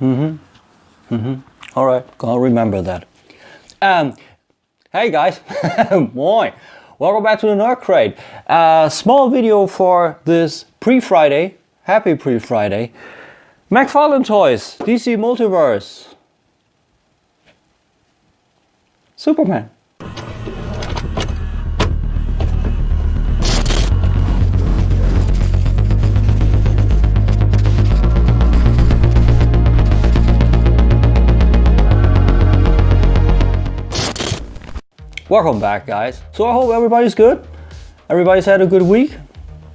All right, gonna remember that. Hey guys, moin. Welcome back to the Nerd Crate. Small video for this pre-Friday. Happy pre-Friday. McFarlane Toys, DC Multiverse. Superman. Welcome back, guys. So I hope everybody's good. Everybody's had a good week.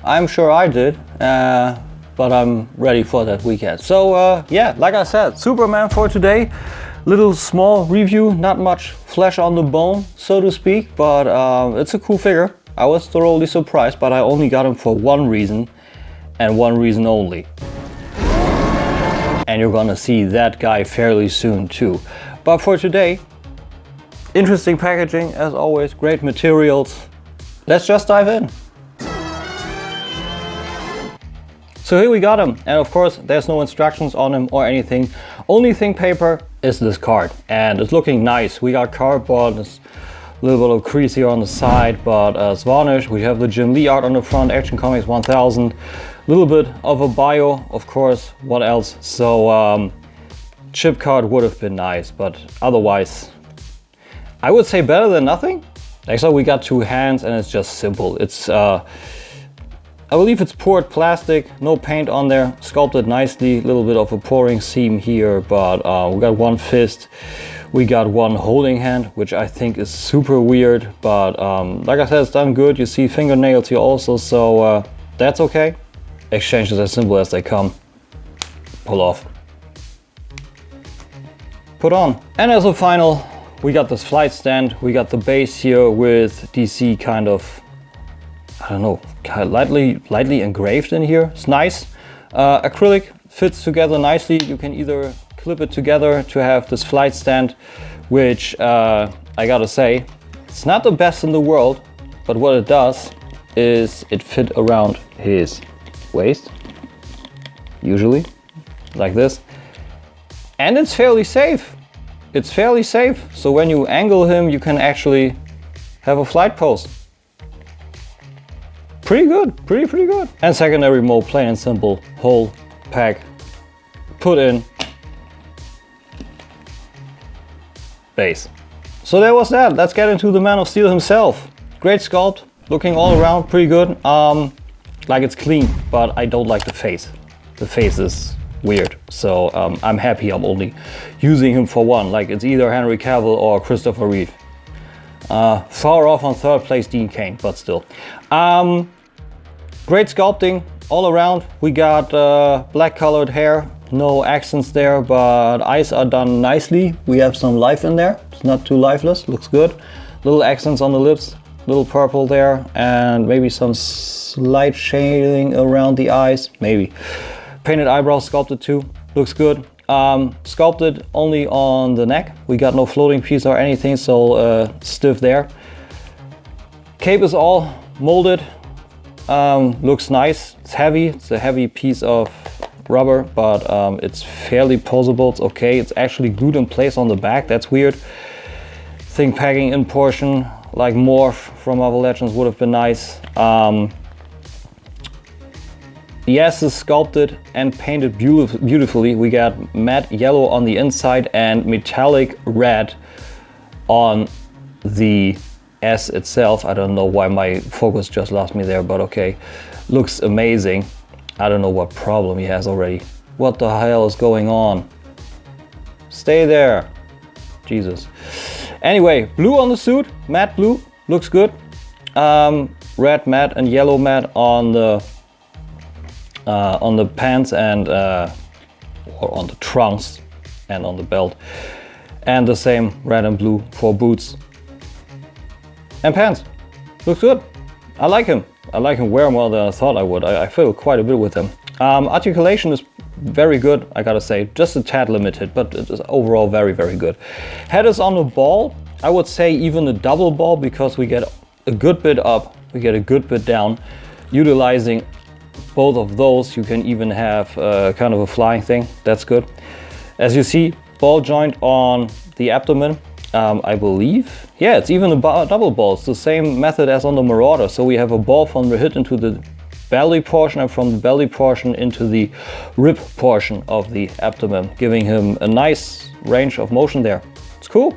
I'm sure I did, but I'm ready for that weekend. So yeah, like I said, Superman for today. Little small review, not much flesh on the bone, so to speak, but it's a cool figure. I was thoroughly surprised, but I only got him for one reason, and one reason only. And you're gonna see that guy fairly soon too. But for today, interesting packaging, as always, great materials. Let's just dive in. So here we got him, and of course there's no instructions on him or anything. Only thing paper is this card, and it's looking nice. We got cardboard, there's a little bit of crease here on the side, but it's varnished. We have the Jim Lee art on the front, Action Comics 1000. A little bit of a bio, of course, what else? So chip card would have been nice, but otherwise, I would say better than nothing. Next up we got two hands and it's just simple. It's, I believe it's poured plastic, no paint on there, sculpted nicely, a little bit of a pouring seam here, but we got one fist, we got one holding hand, which I think is super weird, but like I said, it's done good. You see fingernails here also, so that's okay. Exchange is as simple as they come. Pull off. Put on. And as a final, we got this flight stand, we got the base here with DC kind of, I don't know, kind of lightly engraved in here. It's nice. Acrylic fits together nicely. You can either clip it together to have this flight stand, which I gotta say, it's not the best in the world, but what it does is it fit around his waist, usually, like this. And it's fairly safe. It's fairly safe, so when you angle him, you can actually have a flight pose. Pretty good, pretty good. And secondary mode, plain and simple, whole pack, put in, base. So there was that. Let's get into the Man of Steel himself. Great sculpt, looking all around pretty good. Like it's clean, but I don't like the face. The face is weird, so I'm happy I'm only using him for one. Like it's either Henry Cavill or Christopher Reeve. Far off on third place Dean Cain, but still. Great sculpting all around. We got black colored hair, no accents there, but eyes are done nicely. We have some life in there. It's not too lifeless, looks good. Little accents on the lips, little purple there, and maybe some slight shading around the eyes, maybe. Painted eyebrows sculpted too, looks good. Sculpted only on the neck. We got no floating piece or anything, so stiff there. Cape is all molded, looks nice. It's heavy, it's a heavy piece of rubber, but it's fairly posable, it's okay. It's actually glued in place on the back, that's weird. Thing packing in portion, like Morph from Marvel Legends would have been nice. Yes, is sculpted and painted beautifully. We got matte yellow on the inside and metallic red on the S itself. I don't know why my focus just lost me there, but okay. Looks amazing. I don't know what problem he has already. What the hell is going on? Stay there. Jesus. Anyway, blue on the suit, matte blue, looks good. Red matte and yellow matte on the pants and or on the trunks and on the belt, and the same red and blue for boots and pants. Looks good. I like him. I like him way more than I thought I would. I feel quite a bit with him. Articulation is very good, I gotta say. Just a tad limited, but it is overall very good. Head is on a ball. I would say even a double ball, because we get a good bit up, we get a good bit down. Utilizing both of those, you can even have kind of a flying thing. That's good. As you see, ball joint on the abdomen, I believe. Yeah, it's even a double ball. It's the same method as on the Marauder. So we have a ball from the hip into the belly portion and from the belly portion into the rib portion of the abdomen, giving him a nice range of motion there. It's cool.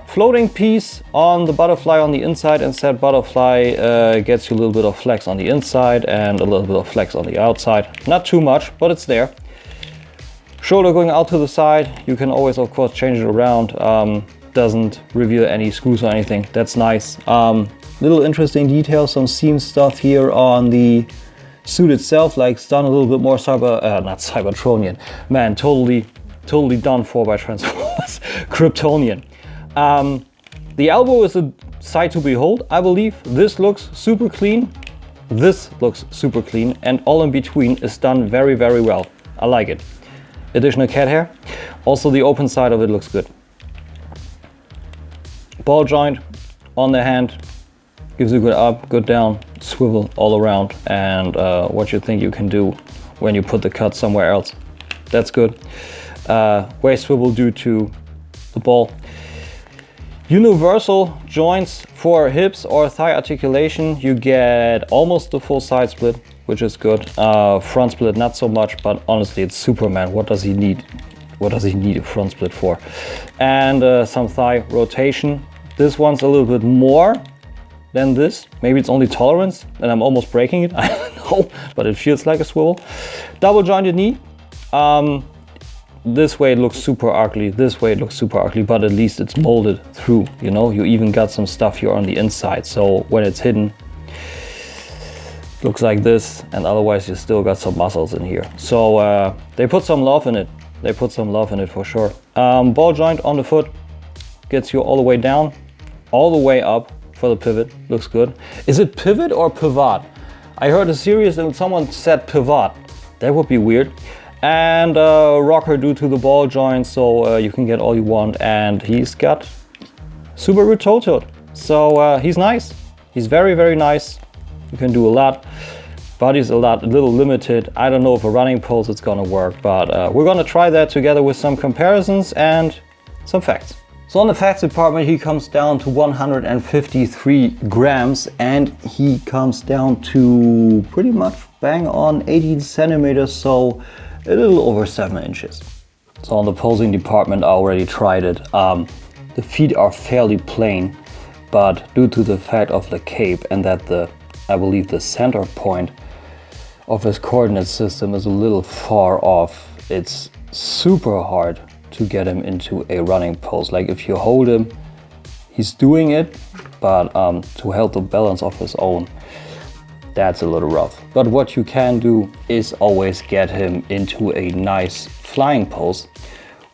Floating piece on the butterfly on the inside, and said butterfly gets you a little bit of flex on the inside and a little bit of flex on the outside. Not too much, but it's there. Shoulder going out to the side. You can always, of course, change it around. Doesn't reveal any screws or anything. That's nice. Little interesting details, some seam stuff here on the suit itself, like it's done a little bit more not Cybertronian. Man, totally done for by Transformers. Kryptonian. The elbow is a sight to behold, I believe. This looks super clean. This looks super clean, and all in between is done very, very well. I like it. Additional cat hair. Also, the open side of it looks good. Ball joint on the hand gives you good up, good down, swivel all around, and what you think you can do when you put the cut somewhere else. That's good. Waist swivel due to the ball. Universal joints for hips or thigh articulation. You get almost the full side split, which is good. Front split, not so much, but honestly, it's Superman. What does he need? What does he need a front split for? And some thigh rotation. This one's a little bit more than this. Maybe it's only tolerance, and I'm almost breaking it. I don't know, but it feels like a swivel. Double jointed knee. This way it looks super ugly, this way it looks super ugly, but at least it's molded through, you know? You even got some stuff here on the inside, so when it's hidden, it looks like this, and otherwise you still got some muscles in here. So they put some love in it. They put some love in it for sure. Ball joint on the foot gets you all the way down, all the way up for the pivot. Looks good. Is it pivot or pivot? I heard a series and someone said pivot. That would be weird. And rocker due to the ball joint, so you can get all you want. And he's got Subaru toe tilt, so he's nice. He's very, very nice. You can do a lot. Body's a little limited. I don't know if a running pose it's gonna work, but we're gonna try that together with some comparisons and some facts. So on the facts department, he comes down to 153 grams, and he comes down to pretty much bang on 18 centimeters, so a little over 7 inches. So on the posing department, I already tried it. The feet are fairly plain, but due to the fact of the cape and that I believe the center point of his coordinate system is a little far off, it's super hard to get him into a running pose. Like if you hold him, he's doing it, but to help the balance of his own, that's a little rough. But what you can do is always get him into a nice flying pose,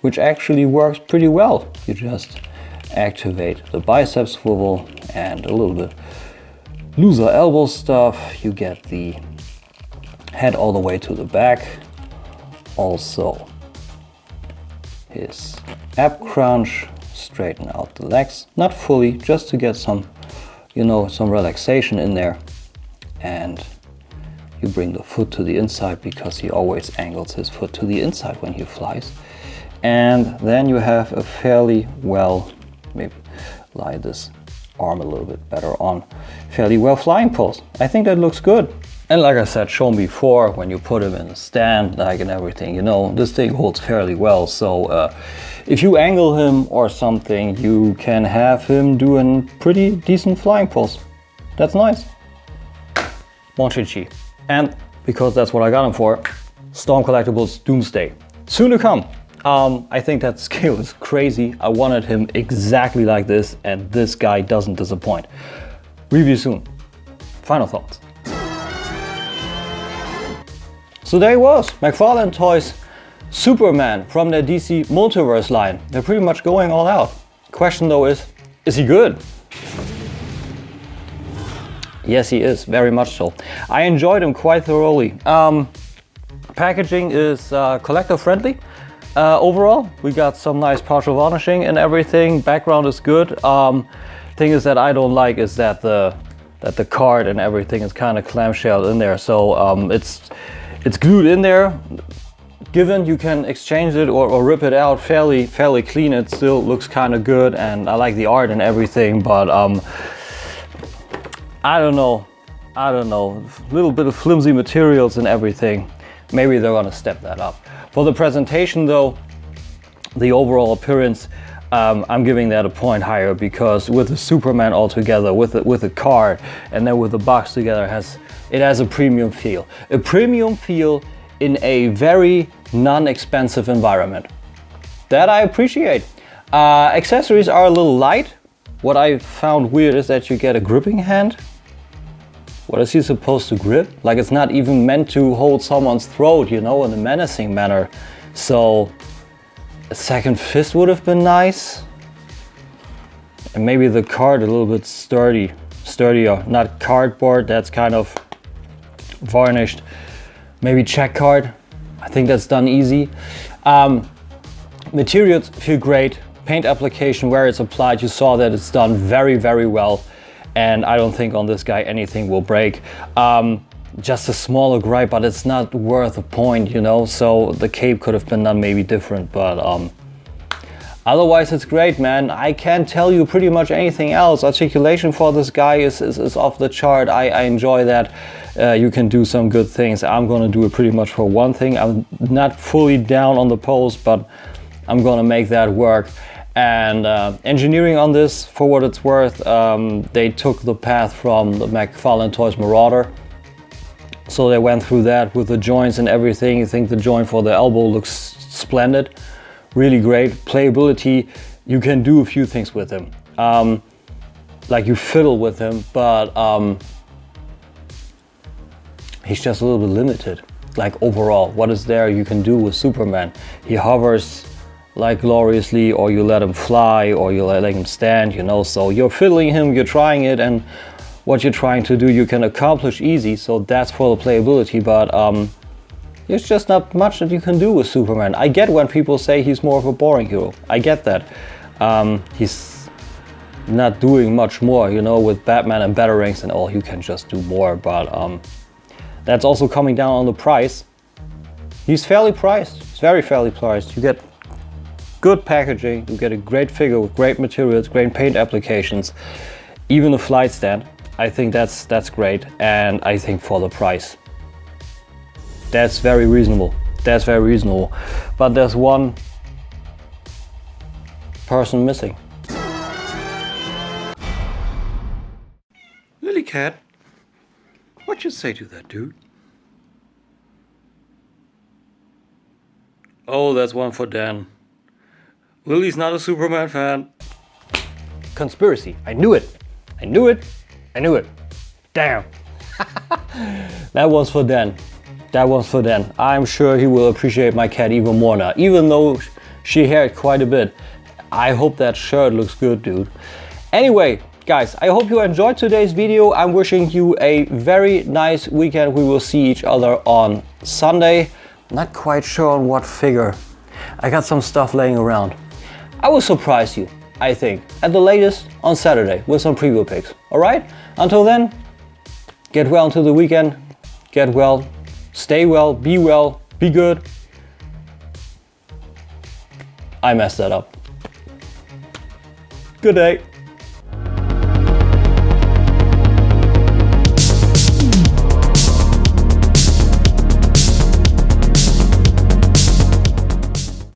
which actually works pretty well. You just activate the bicep swivel and a little bit looser elbow stuff. You get the head all the way to the back. Also his ab crunch, straighten out the legs, not fully, just to get some, you know, some relaxation in there. And you bring the foot to the inside because he always angles his foot to the inside when he flies. And then you have a fairly well, maybe lie this arm a little bit better on, fairly well flying pose. I think that looks good. And like I said, shown before, when you put him in a stand, like and everything, you know, this thing holds fairly well. So if you angle him or something, you can have him do a pretty decent flying pose. That's nice. Monchichi. And because that's what I got him for, Storm Collectibles Doomsday. Soon to come. I think that scale is crazy. I wanted him exactly like this, and this guy doesn't disappoint. Review soon. Final thoughts. So there he was, McFarlane Toys Superman from their DC Multiverse line. They're pretty much going all out. Question though is he good? Yes, he is, very much so. I enjoyed him quite thoroughly. Packaging is collector friendly. Overall, we got some nice partial varnishing and everything. Background is good. Thing is that I don't like is that the card and everything is kind of clamshelled in there. So it's glued in there. given you can exchange it or rip it out fairly clean, it still looks kind of good, and I like the art and everything, but I don't know, a little bit of flimsy materials and everything. Maybe they're gonna step that up. For the presentation though, the overall appearance, I'm giving that a point higher, because with the Superman all together, with the card, and then with the box together, it has a premium feel. A premium feel in a very non-expensive environment. That I appreciate. Accessories are a little light. What I found weird is that you get a gripping hand. What is he supposed to grip? Like, it's not even meant to hold someone's throat, you know, in a menacing manner. So a second fist would have been nice. And maybe the card a little bit sturdier. Not cardboard, that's kind of varnished. Maybe check card. I think that's done easy. Materials feel great. Paint application, where it's applied, you saw that it's done very, very well. And I don't think on this guy anything will break. Just a smaller gripe, but it's not worth a point, you know? So the cape could have been done maybe different, but otherwise it's great, man. I can't tell you pretty much anything else. Articulation for this guy is off the chart. I enjoy that. You can do some good things. I'm gonna do it pretty much for one thing. I'm not fully down on the pose, but I'm gonna make that work. And engineering on this, for what it's worth, they took the path from the McFarlane Toys Marauder. So they went through that with the joints and everything. I think the joint for the elbow looks splendid, really great. Playability, you can do a few things with him. Like you fiddle with him, but he's just a little bit limited. Like overall, what is there you can do with Superman? He hovers like gloriously, or you let him fly, or you let him stand, you know. So you're fiddling him, you're trying it, and what you're trying to do you can accomplish easy. So that's for the playability, but there's just not much that you can do with Superman. I get when people say he's more of a boring hero. I get that. He's not doing much more, you know, with Batman and Batarangs and all, you can just do more, but that's also coming down on the price. He's fairly priced, it's very fairly priced. You get good packaging, you get a great figure with great materials, great paint applications, even a flight stand. I think that's great, and I think for the price, that's very reasonable. That's very reasonable. But there's one person missing. Lily Cat, what you say to that dude? Oh, that's one for Dan. Lily's not a Superman fan. Conspiracy. I knew it. I knew it. I knew it. Damn. That one's for Dan. That one's for Dan. I'm sure he will appreciate my cat even more now. Even though she haired quite a bit. I hope that shirt looks good, dude. Anyway, guys, I hope you enjoyed today's video. I'm wishing you a very nice weekend. We will see each other on Sunday. Not quite sure on what figure. I got some stuff laying around. I will surprise you, I think, at the latest on Saturday with some preview pics. Alright? Until then, get well into the weekend. Get well, stay well, be good. I messed that up. Good day.